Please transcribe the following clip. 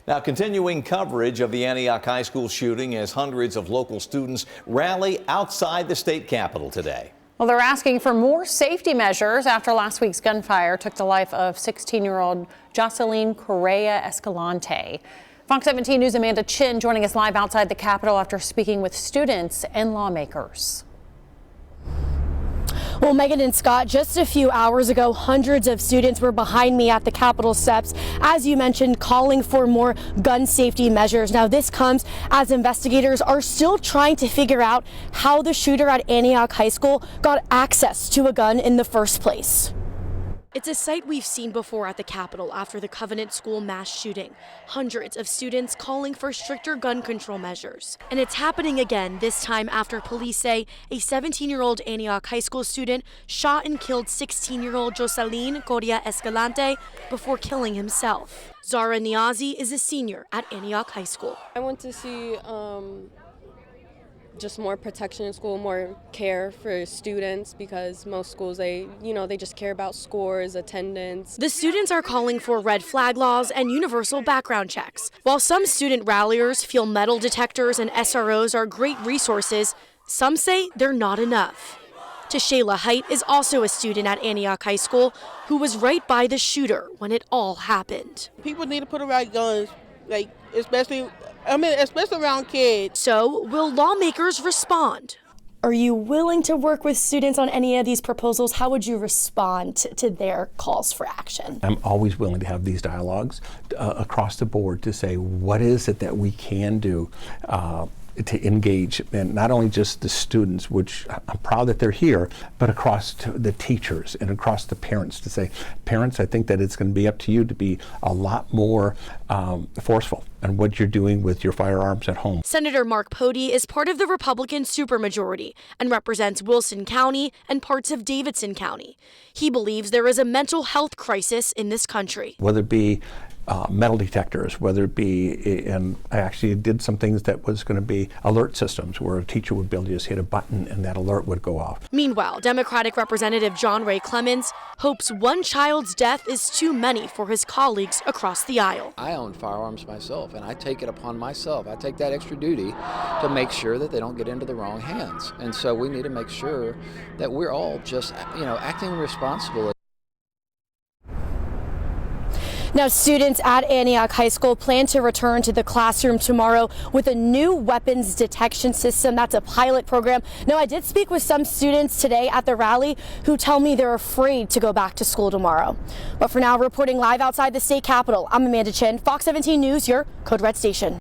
Now, continuing coverage of the Antioch High School shooting as hundreds of local students rally outside the state capitol today. Well, they're asking for more safety measures after last week's gunfire took the life of 16-year-old Josselin Corea Escalante. Fox 17 News' Amanda Chin joining us live outside the Capitol after speaking with students and lawmakers. Well, Megan and Scott, just a few hours ago, hundreds of students were behind me at the Capitol steps, as you mentioned, calling for more gun safety measures. Now, this comes as investigators are still trying to figure out how the shooter at Antioch High School got access to a gun in the first place. It's a sight we've seen before at the Capitol after the Covenant School mass shooting. Hundreds of students calling for stricter gun control measures. And it's happening again, this time after police say a 17-year-old Antioch High School student shot and killed 16-year-old Josselin Corea Escalante before killing himself. Zara Niazi is a senior at Antioch High School. I want to see just more protection in school, more care for students, because most schools, they just care about scores, attendance. The students are calling for red flag laws and universal background checks. While some student ralliers feel metal detectors and SROs are great resources, some say they're not enough. Tashayla Height is also a student at Antioch High School who was right by the shooter when it all happened. People need to put away guns, especially around kids. So, will lawmakers respond? Are you willing to work with students on any of these proposals? How would you respond to their calls for action? I'm always willing to have these dialogues across the board to say, what is it that we can do to engage, and not only just the students, which I'm proud that they're here, but across to the teachers and across the parents to say, parents, I think that it's going to be up to you to be a lot more forceful in what you're doing with your firearms at home. Senator Mark Pody is part of the Republican supermajority and represents Wilson County and parts of Davidson County. He believes there is a mental health crisis in this country. Whether it be metal detectors, whether it be, and I actually did some things that was going to be alert systems where a teacher would be able to just hit a button and that alert would go off. Meanwhile, Democratic Representative John Ray Clemens hopes one child's death is too many for his colleagues across the aisle. I own firearms myself, and I take it upon myself. I take that extra duty to make sure that they don't get into the wrong hands. And so we need to make sure that we're all just, acting responsibly. Now, students at Antioch High School plan to return to the classroom tomorrow with a new weapons detection system. That's a pilot program. Now, I did speak with some students today at the rally who tell me they're afraid to go back to school tomorrow. But for now, reporting live outside the state capitol, I'm Amanda Chin, Fox 17 News, your Code Red station.